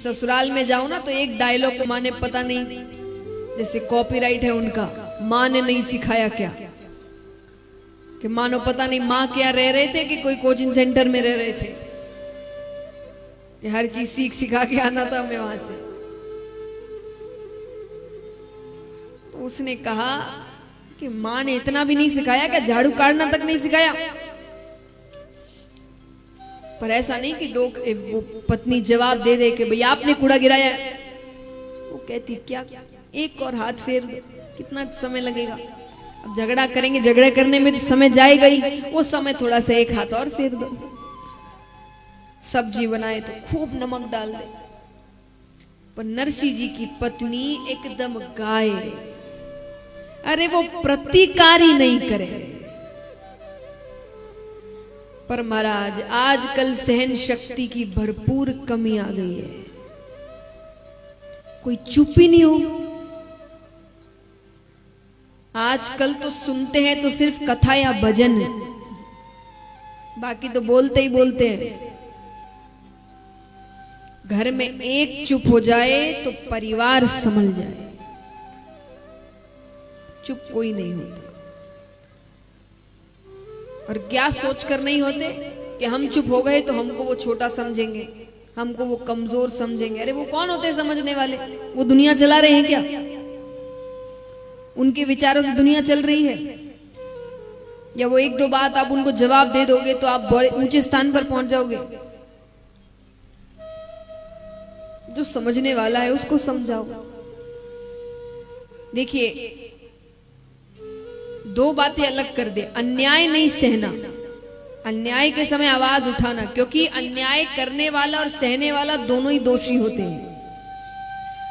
ससुराल में जाओ ना तो एक डायलॉग तो माँ ने पता नहीं, जैसे कॉपीराइट है उनका, माँ ने नहीं सिखाया क्या, कि मानो पता नहीं माँ क्या रह रहे थे कि कोई कोचिंग सेंटर में रह रहे थे कि हर चीज सीख सिखा के आना था हमें वहां से। तो उसने कहा कि माँ ने इतना भी नहीं सिखाया, क्या झाड़ू काटना तक नहीं सिखाया? पर ऐसा नहीं कि वो पत्नी जवाब दे दे कि भैया आपने कूड़ा गिराया। वो कहती क्या एक और हाथ फेर दो, कितना समय लगेगा? अब झगड़ा करेंगे, झगड़े करने में तो समय जाएगा ही, वो समय थोड़ा सा एक हाथ और फेर दो। सब्जी बनाए तो खूब नमक डाल दे। पर नरसिंह जी की पत्नी एकदम गाय, अरे वो प्रतिकार ही नहीं करे। पर महाराज आजकल सहन शक्ति की भरपूर कमी आ गई है, कोई चुप ही नहीं हो। आजकल तो सुनते हैं तो सिर्फ कथा या भजन, बाकी तो बोलते ही बोलते हैं। घर में एक चुप हो जाए तो परिवार संभल जाए, चुप कोई नहीं होता। और क्या सोचकर नहीं होते कि हम चुप हो गए तो हमको वो छोटा समझेंगे, हमको वो कमजोर समझेंगे। अरे वो कौन होते हैं समझने वाले? वो दुनिया चला रहे हैं क्या? उनके विचारों से दुनिया चल रही है? या वो एक दो बात आप उनको जवाब दे दोगे तो आप बड़े ऊंचे स्थान पर पहुंच जाओगे? जो समझने वाला है उसको समझाओ। देखिए दो बातें अलग कर दे, अन्याय नहीं सहना, अन्याय के समय आवाज उठाना, क्योंकि अन्याय करने वाला और सहने वाला दोनों ही दोषी होते हैं।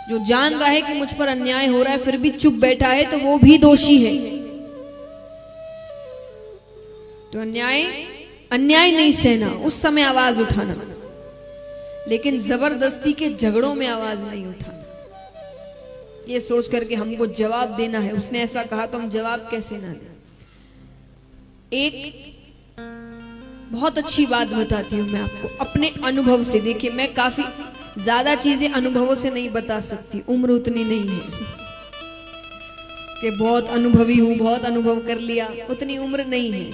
जो जान रहा है कि मुझ पर अन्याय हो रहा है फिर भी चुप बैठा है तो वो भी दोषी है। तो अन्याय नहीं सहना, उस समय आवाज उठाना, लेकिन जबरदस्ती के झगड़ों में आवाज नहीं उठाना। ये सोच करके हमको जवाब देना है, उसने ऐसा कहा तो हम जवाब कैसे ना दें। एक बहुत अच्छी बात बताती हूं मैं आपको अपने अनुभव से। देखिए मैं काफी ज्यादा चीजें अनुभवों से नहीं बता सकती, उम्र उतनी नहीं है कि बहुत अनुभवी हूं, बहुत अनुभव कर लिया, उतनी उम्र नहीं है।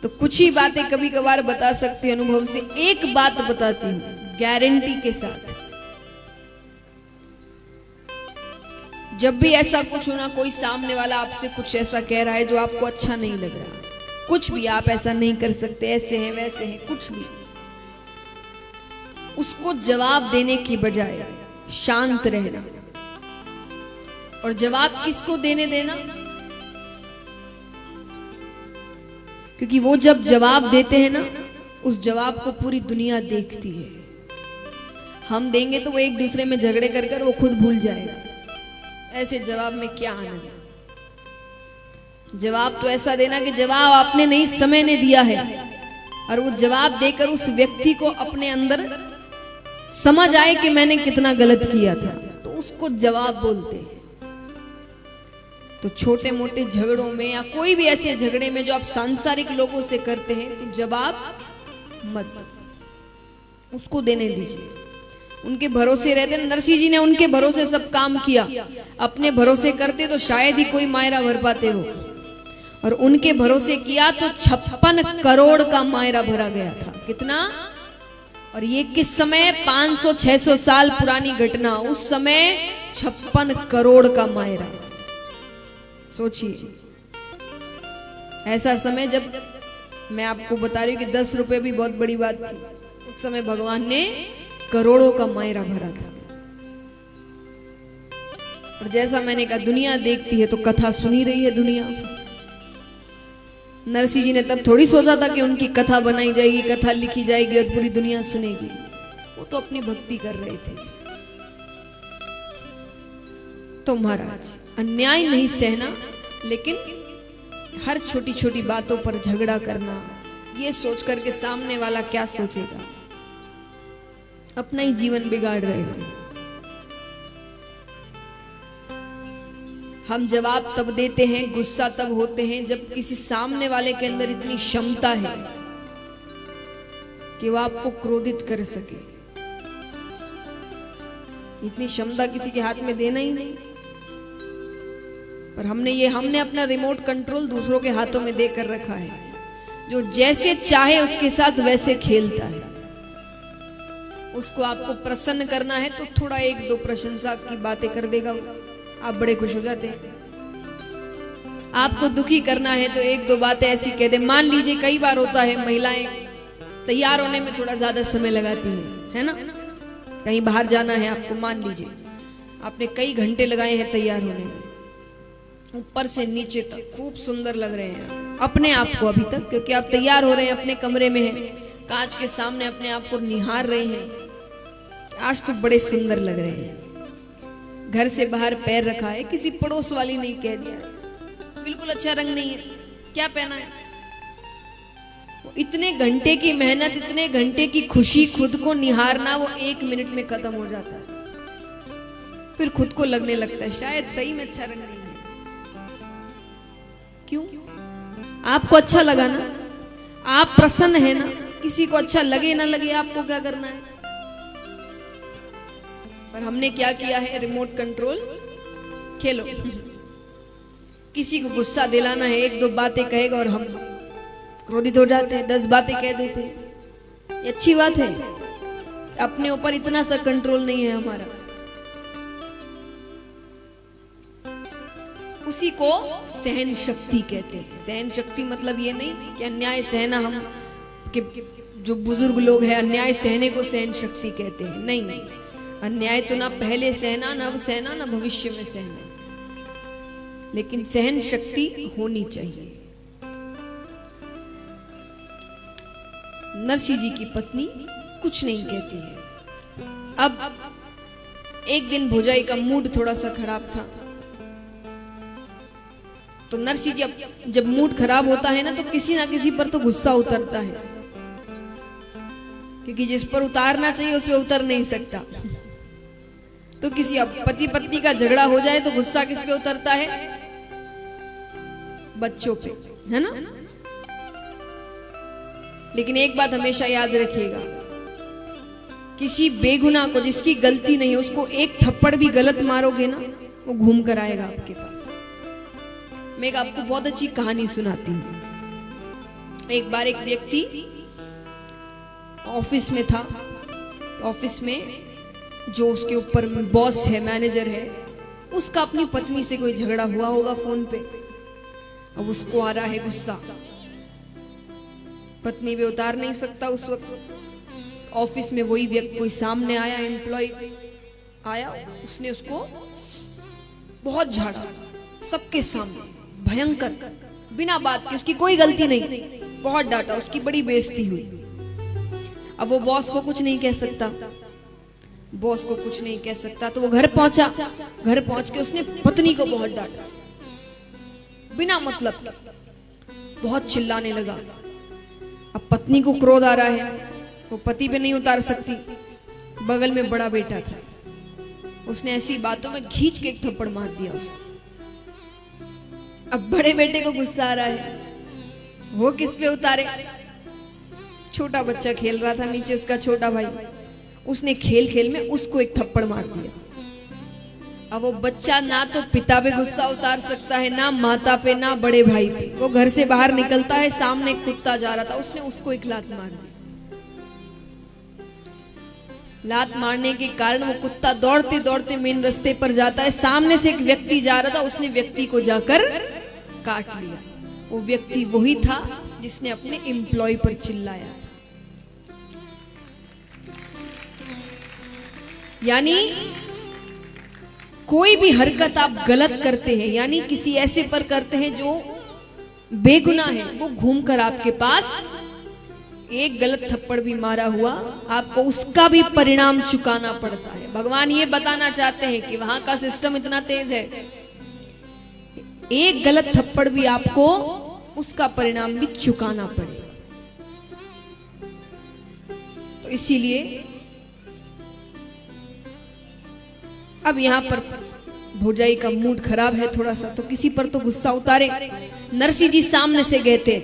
तो कुछ ही बातें कभी कभार बता सकती अनुभव से। एक बात बताती हूं गारंटी के साथ, जब भी ऐसा कुछ हो ना, कोई सामने वाला आपसे कुछ ऐसा कह रहा है जो आपको अच्छा नहीं लग रहा, कुछ भी आप ऐसा नहीं कर सकते, ऐसे हैं वैसे हैं, कुछ भी, उसको जवाब देने की बजाय शांत रहना। और जवाब किसको देने देना? क्योंकि वो जब जवाब देते हैं ना, उस जवाब को पूरी दुनिया देखती है। हम देंगे तो वो एक दूसरे में झगड़े कर कर वो खुद भूल जाएगा। ऐसे जवाब में क्या आनंद? जवाब तो ऐसा देना कि जवाब आपने नहीं, समय ने दिया है, और वो जवाब देकर उस व्यक्ति को अपने अंदर समझ आए कि मैंने कितना गलत किया था, तो उसको जवाब बोलते हैं। तो छोटे मोटे झगड़ों में या कोई भी ऐसे झगड़े में जो आप सांसारिक लोगों से करते हैं, तो जवाब मत, उसको देने दीजिए। उनके भरोसे रहते, नरसिंह जी ने उनके भरोसे सब काम किया। अपने भरोसे करते तो शायद ही कोई मायरा भर पाते हो, और उनके भरोसे किया तो 56 करोड़ का मायरा भरा गया था। कितना? और ये किस समय? 500-600 साल पुरानी घटना, उस समय 56 करोड़ का मायरा। सोचिए ऐसा समय, जब मैं आपको बता रही हूं कि 10 रुपए भी बहुत बड़ी बात थी, उस समय भगवान ने करोड़ों का मायरा भरा था। और जैसा मैंने कहा दुनिया देखती है तो कथा सुनी रही है दुनिया। नरसिंह जी ने तब थोड़ी सोचा था कि उनकी कथा बनाई जाएगी, कथा लिखी जाएगी और पूरी दुनिया सुनेगी। वो तो अपनी भक्ति कर रहे थे। तो महाराज अन्याय नहीं सहना, लेकिन हर छोटी छोटी बातों पर झगड़ा करना, ये सोच करके सामने वाला क्या सोचेगा, अपना ही जीवन बिगाड़ रहे हो। हम जवाब तब देते हैं, गुस्सा तब होते हैं जब किसी सामने वाले के अंदर इतनी क्षमता है कि वह आपको क्रोधित कर सके। इतनी क्षमता किसी के हाथ में देना ही नहीं। पर हमने अपना रिमोट कंट्रोल दूसरों के हाथों में देकर रखा है, जो जैसे चाहे उसके साथ वैसे खेलता है। उसको आपको प्रसन्न करना है तो थोड़ा एक दो प्रशंसा की बातें कर देगा, आप बड़े खुश हो जाते हैं। आपको दुखी करना है तो एक दो बातें ऐसी कह दे। मान लीजिए कई बार होता है महिलाएं तैयार होने में थोड़ा ज्यादा समय लगाती है ना। कहीं बाहर जाना है आपको, मान लीजिए आपने कई घंटे लगाए हैं तैयार होने में, ऊपर से नीचे तक खूब सुंदर लग रहे हैं अपने आप को अभी तक, क्योंकि आप तैयार हो रहे हैं, अपने कमरे में हैं, कांच के सामने अपने आप को निहार रहे हैं, आज तो बड़े सुंदर लग रहे हैं। घर से बाहर पैर रखा है, किसी पड़ोस वाली नहीं कह दिया बिल्कुल अच्छा रंग नहीं है, क्या पहना है। इतने घंटे की मेहनत, इतने घंटे की खुशी, खुद को निहारना वो 1 मिनट में खत्म हो जाता है। फिर खुद को लगने लगता है शायद सही में अच्छा रंग नहीं है। क्यों? आपको अच्छा लगा ना, आप प्रसन्न है ना, किसी को अच्छा लगे ना लगे आपको क्या करना है। पर हमने क्या किया है, रिमोट कंट्रोल खेलो। किसी को गुस्सा दिलाना है, एक दो बातें कहेगा और हम क्रोधित हो जाते हैं, 10 बातें कह देते हैं। ये अच्छी बात है, अपने ऊपर इतना सा कंट्रोल नहीं है हमारा। उसी को सहन शक्ति कहते हैं। सहन शक्ति मतलब ये नहीं कि अन्याय सहना, हम कि जो बुजुर्ग लोग हैं अन्याय सहने को सहन शक्ति कहते हैं। नहीं नहीं, अन्याय तो ना पहले सहना, ना अब सहना, ना भविष्य में सहना, लेकिन सहन शक्ति होनी चाहिए। नरसिंह जी की पत्नी कुछ नहीं कहती है। अब एक दिन भोजाई का मूड थोड़ा सा खराब था, तो नरसिंह जी जब मूड खराब होता है ना तो किसी ना किसी पर तो गुस्सा उतरता है, क्योंकि जिस पर उतारना चाहिए उस पर उतर नहीं सकता। तो किसी पति पत्नी का झगड़ा हो जाए तो गुस्सा किस पे उतरता है? बच्चों पे, है ना। लेकिन एक बात हमेशा याद रखिएगा, किसी बेगुनाह को जिसकी गलती नहीं उसको एक थप्पड़ भी गलत मारोगे ना, वो घूम कर आएगा आपके पास। मैं एक आपको बहुत अच्छी कहानी सुनाती हूं। एक बार एक व्यक्ति ऑफिस में था, तो ऑफिस में जो उसके ऊपर बॉस है, मैनेजर है, उसका अपनी पत्नी से कोई झगड़ा हुआ होगा फोन पे। अब उसको आ रहा है गुस्सा, पत्नी पे उतार नहीं सकता उस वक्त। ऑफिस में वही व्यक्ति कोई सामने आया, एम्प्लॉय आया, उसने उसको बहुत झाड़ा सबके सामने, भयंकर, बिना बात के, उसकी कोई गलती नहीं, बहुत डांटा, उसकी बड़ी बेइज्जती हुई। अब वो बॉस को कुछ नहीं कह सकता, बॉस को कुछ नहीं कह सकता, तो वो घर पहुंचा। घर पहुंच के उसने पत्नी को बहुत डांटा, बिना मतलब, बहुत चिल्लाने लगा। अब पत्नी को क्रोध आ रहा है, वो पति पे नहीं उतार सकती, बगल में बड़ा बेटा था, उसने ऐसी बातों में खींच के एक थप्पड़ मार दिया उसे। अब बड़े बेटे को गुस्सा आ रहा है, वो किस पे उतारे? छोटा बच्चा खेल रहा था नीचे, उसका छोटा भाई, उसने खेल खेल में उसको एक थप्पड़ मार दिया। अब वो बच्चा ना तो पिता पे गुस्सा उतार सकता है, ना माता पे, ना बड़े भाई पे। वो घर से बाहर निकलता है, सामने एक कुत्ता जा रहा था, उसने उसको एक लात मार दी। लात मारने के कारण वो कुत्ता दौड़ते दौड़ते मेन रास्ते पर जाता है, सामने से एक व्यक्ति जा रहा था, उसने व्यक्ति को जाकर काट लिया। वो व्यक्ति वही था जिसने अपने एम्प्लॉय पर चिल्लाया। यानी कोई भी हरकत आप गलत करते हैं, यानी किसी ऐसे पर करते हैं जो बेगुनाह है, वो घूमकर आपके पास एक गलत थप्पड़ भी मारा हुआ, आपको उसका भी परिणाम चुकाना पड़ता है। भगवान ये बताना चाहते हैं कि वहां का सिस्टम इतना तेज है, एक गलत थप्पड़ भी आपको उसका परिणाम भी चुकाना पड़ेगा। तो इसीलिए अब यहाँ पर भौजाई का मूड खराब है थोड़ा सा, तो किसी पर तो गुस्सा उतारे। नरसिंह जी सामने से गए थे,